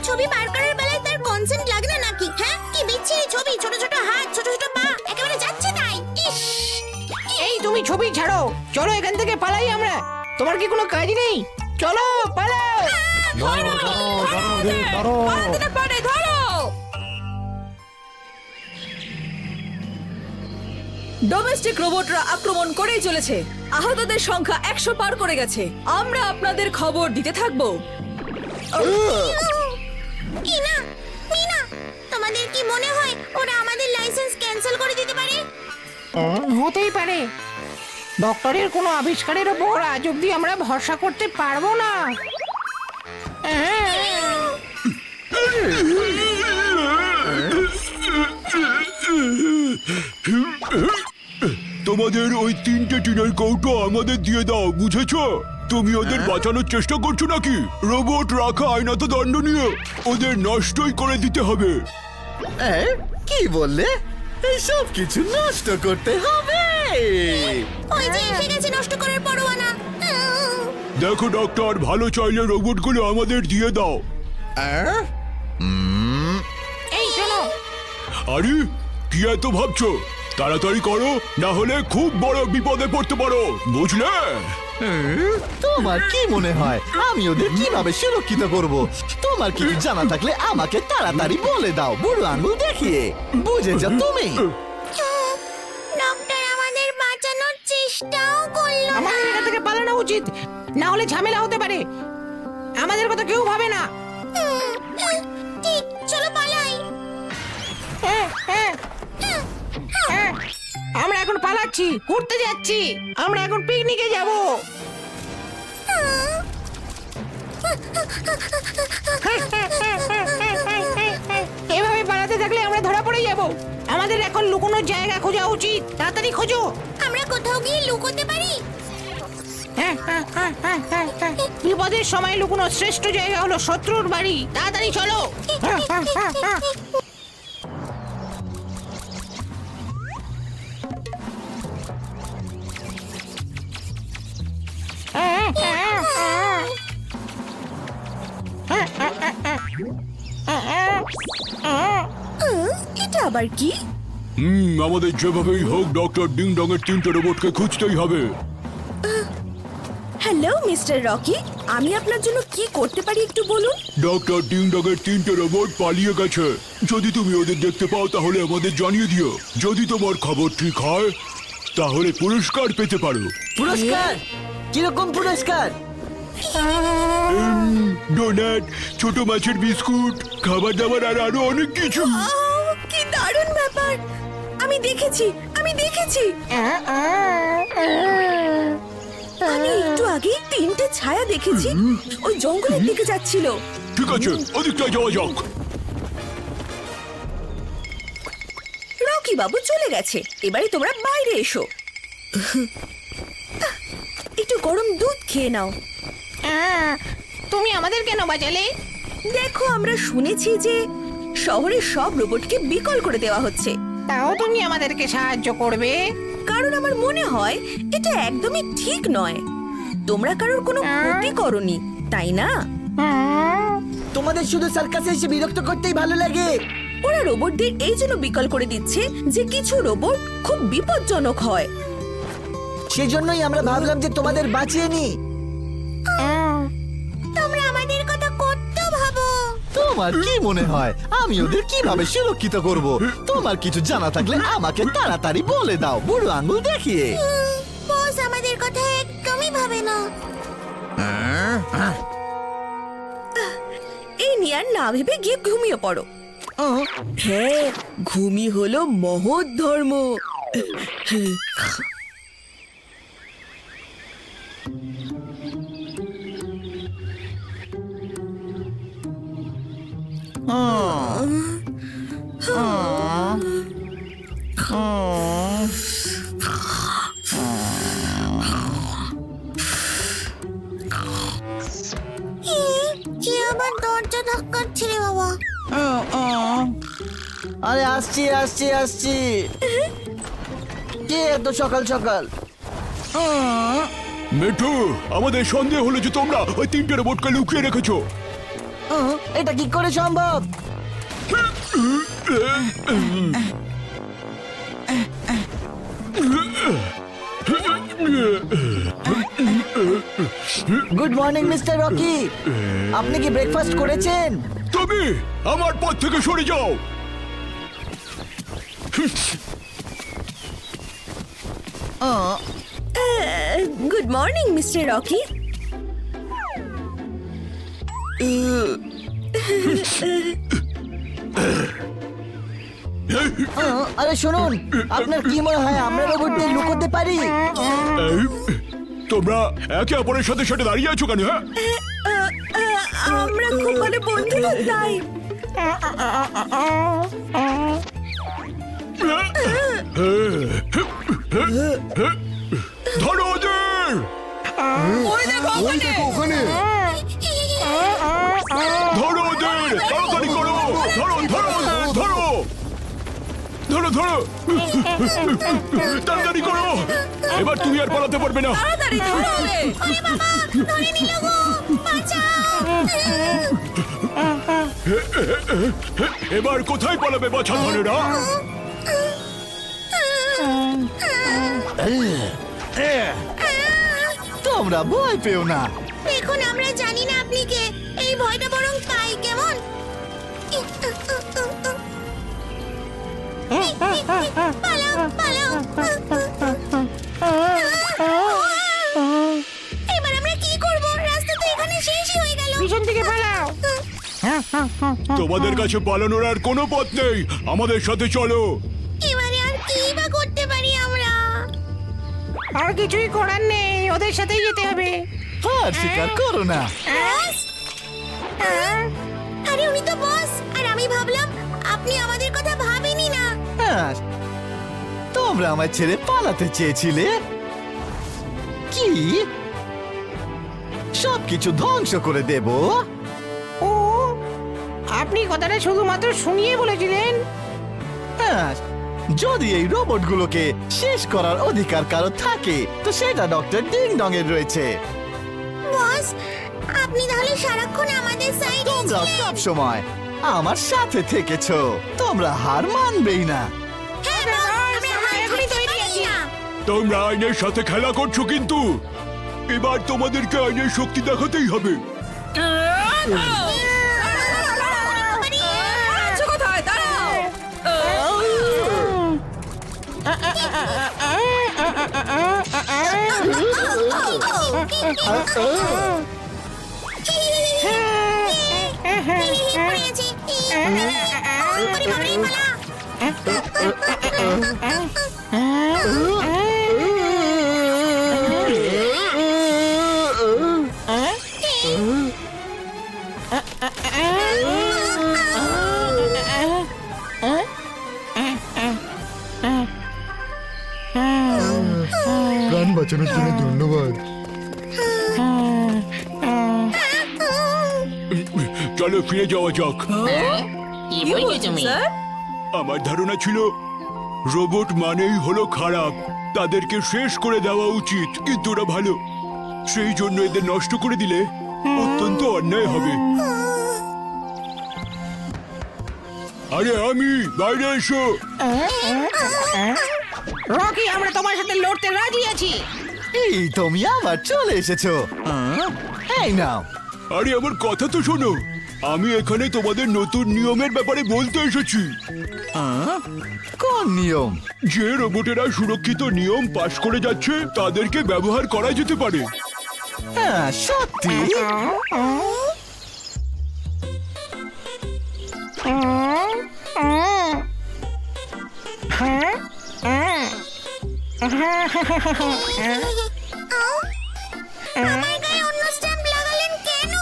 ছবি বার করার বেলায় তার কনসেন্ট লাগে না নাকি? হ্যাঁ, কি বিচ্ছিরি ছবি, ছোট ছোট হাত, ছোট ছোট পা, একেবারে যাচ্ছে তাই। এই তুমি ছবি ছাড়ো, চলো এখান থেকে পালাই আমরা। তোমার কি কোনো কাজ নেই? চলো পালাও। ডোমেস্টিক রোবটরা আক্রমণ করেই চলেছে। আহতদের সংখ্যা 100 পার করে গেছে। আমরা আপনাদের খবর দিতে থাকবো। মিনা, মিনা, তোমাদের কি মনে হয় ওরা আমাদের লাইসেন্স ক্যান্সেল করে দিতে পারে? হতেই পারে। ডক্টরের কোনো আবিষ্কারের ওপর আজ অব্দি আমরা ভরসা করতে পারবো না। তোমাদের ওই 3টে টিনের কৌটো আমাদের দিয়ে দাও, বুঝেছো? তুমি ওদের বাঁচানোর চেষ্টা করছো নাকি? রোবট রাখা আইনত দণ্ডনীয়, ওদের নষ্টই করে দিতে হবে। কি বললে? এইসব কিছু নষ্ট করতে হবে? ওই যে এসে গেছে নষ্ট করার পরোয়ানা। দেখো ডক্টর, ভালো চাইলে রোবটগুলো আমাদের দিয়ে দাও। এই শোনো, আরে কি এত ভাবছো? তাড়াতাড়ি করো, না হলে খুব বড় বিপদে পড়তে পারো, বুঝলে? তোমার কি মনে হয় আমি ওদের কিভাবে সুরক্ষিত করব? তোমার কিছু জানা থাকলে আমাকে তাড়াতাড়ি বলে দাও, বুড়ো আঙুল দেখিয়ে। বুঝেছো তুমি? ডক্টর আমাদের বাঁচানোর চেষ্টাও করলো না। আমাদের এখান থেকে পালানো উচিত, না হলে ঝামেলা হতে পারে। আমাদের কথা কেউ ভাবে না। ঠিক, চলো পালাই। আমরা এখন পালাচ্ছি, ঘুরতে যাচ্ছি। আমরা এখন পিকনিকে যাব। এভাবে পালাতে থাকলে আমরা ধরা পড়ে যাব। আমাদের এখন লুকোনোর জায়গা খোঁজা উচিত। তাড়াতাড়ি খোঁজো। আমরা কোথাও গিয়ে লুকোতে পারি? বিপদের সময় লুকোনোর শ্রেষ্ঠ জায়গা হলো শত্রুর বাড়ি। তাড়াতাড়ি চলো। এটা আবার কি? আমাদের যেভাবেই হোক ডক্টর ডিং ডং এর 3টে রোবটকে খুঁজতেই হবে। হ্যালো মিস্টার রকি, আমি আপনার জন্য কি করতে পারি একটু বলুন। ডক্টর ডিং ডং এর 3টে রোবট পালিয়ে গেছে। যদি তুমি ওদের দেখতে পাও তাহলে আমাদের জানিয়ে দিও। যদি তোমার খবর ঠিক হয় তাহলে পুরস্কার পেতে পারো। পুরস্কার? কিরকম পুরস্কার? ডোনাট, ছোট মাছের বিস্কুট, খাবার দাবার আর আরো অনেক কিছু। কি দারুণ ব্যাপার! আমি দেখেছি। আমি একটু আগে 3টে ছায়া দেখেছি, ওই জঙ্গলের দিকে যাচ্ছিল। ঠিক আছে, ওদিকটায় যাওয়া যাক। রকি বাবু চলে গেছে, এবারে তোমরা বাইরে এসো। একটু গরম দুধ খেয়ে নাও। তুমি আমাদের কেন বাঁচালে? দেখো, আমরা শুনেছি যে শহরের সব রোবটকে বিকল করে দেওয়া হচ্ছে। তাও তুমি আমাদেরকে সাহায্য করবে? কারণ আমার মনে হয় এটা একদমই ঠিক নয়। তোমরা কারোর কোনো ক্ষতি করনি, তাই না? তোমাদের শুধু সার্কাসে এসে বিরক্ত করতেই ভালো লাগে। ওরা রোবটদের এই জন্য বিকল করে দিচ্ছে যে কিছু রোবট খুব বিপজ্জনক হয়। সেজন্যই আমরা ভাবলাম যে তোমাদের বাঁচিয়ে নি। তোমরা আমাদের কথা কত ভাবো। তোমার কি মনে হয় আমি ওদের কিভাবে সুরক্ষিত করব? তোমার কিছু জানা থাকলে আমাকে তাড়াতাড়ি বলে দাও, বুড়ো আঙুল দেখিয়ে। বস আমাদের কথা একদমই ভাবে না। এই নিয়ে আর না ভেবে গিয়ে ঘুমিয়ে পড়ো। হ্যাঁ, ঘুমি হলো মহৎ ধর্ম। কে আবার দরজা ধাক্কাচ্ছে রে বাবা? আরে আসছি আসছি আসছি। কে এত সকাল সকাল? মিঠু, আমাদের সন্দেহ হলো যে তোমরা ওই তিনটে রোবটকে লুকিয়ে রেখেছো। এটা কি করে সম্ভব? গুড মর্নিং মিস্টার রকি, আপনি কি ব্রেকফাস্ট করেছেন? তুমি আমার পথ থেকে সরে যাও। Good morning mister Rocky. আরে শুনুন, আপনার কি মনে হয় আমরা রোবট দিয়ে লুকোতে পারি? এই, তোমরা একে অপরের সাথে সাথে দাঁড়িয়ে আছো কেন? হ্যাঁ, আমরা খুব ভালো বন্ধু তো তাই। ধরো ওদের। ওই দেখো ওখানে। ধরো ওদের, তাড়াতাড়ি করো। ধরো ধরো ধরো ধরো ধরো, তাড়াতাড়ি করো। এবার তুমি আর পালাতে পারবে না। তাড়াতাড়ি ধরো ওদের। এবার কোথায় পালাবে বাছা ধনেরা? তোমরা ভয় পেও না। দেখুন আমরা জানি না আপনি কে, এই ভয়টা বরং পাই কেমন। পালাও পালাও। এবার আমরা কি করব? রাস্তা তো এখানে শেষই হয়ে গেল। পিছন থেকে পালাও। তোমাদের কাছে পালানোর আর কোনো পথ নেই, আমাদের সাথে চলো। এবারে আর কি বা করতে পারি আমরা? আর কিছুই করার নেই, ওদের সাথেই যেতে হবে। হার স্বীকার করো না। বস? আরে উনি তো বস, আর আমি ভাবলাম আপনি আমাদের কথা ভাবেনই না। হ্যাঁ, তোমরা আমায় ছেড়ে পালাতে চেয়েছিলে। কি সবকিছু ধ্বংস করে দেব? ও, আপনি কথাটা শুধুমাত্র শুনিয়ে বলেছিলেন। হ্যাঁ, যদি এই রোবটগুলোকে শেষ করার অধিকার কারো থাকে তো সেটা ডক্টর ডিং ডং এর রয়েছে। বস, আপনি তাহলে সারাক্ষণ আমাদের সাইডে তোমরা সব সময় আমার সাথে থেকেছো, তোমরা হার মানবেই না। হ্যাঁ বস, আমরা এখনই তৈরি আছি না। তোমরা আইনের সাথে খেলা করছো, কিন্তু এবার তোমাদেরকে আইনের শক্তি দেখাতেই হবে। আছো কোথায়? দাঁড়াও। পড়েছি। বাবারে, বাবারে, পালা। প্রাণ বাঁচানোর জন্য ধন্যবাদ। চলো ফিরে যাওয়া যাক। কি কি বলছো স্যার? আমার ধারণা ছিল রোবট মানেই হলো খারাপ, তাদেরকে শেষ করে দেওয়া উচিত, কিন্তু ওরা ভালো, সেই জন্য এদের নষ্ট করে দিলে অত্যন্ত অন্যায় হবে। আরে আমি বাইরে এসো। রকি, আমরা তোমার সাথে লড়তে রাজি আছি। এই তুমি আবার চলে এসেছো। এই নাও। আরে আমার কথা তো শোনো, আমি এখানে তোমাদের নতুন নিয়মের ব্যাপারে বলতে এসেছি। কোন নিয়ম? যে রোবটেরা সুরক্ষিত নিয়ম পাশ করে যাচ্ছে তাদেরকে ব্যবহার করা যেতে পারে। হ্যাঁ, সত্যি? আমার গায়ে অন্য স্ট্যাম্প লাগালেন কেন?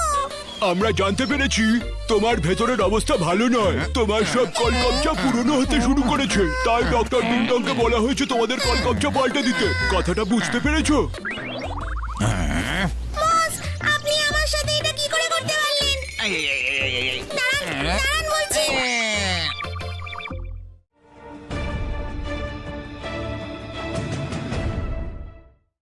আমরা জানতে পেরেছি তোমার ভেতরের অবস্থা ভালো নয়, তোমার সব কলকবজা পুরনো হতে শুরু করেছে, তাই ডক্টর ডিংডংকে বলা হয়েছে তোমাদের কলকবজা পাল্টে দিতে। কথাটা বুঝতে পেরেছো?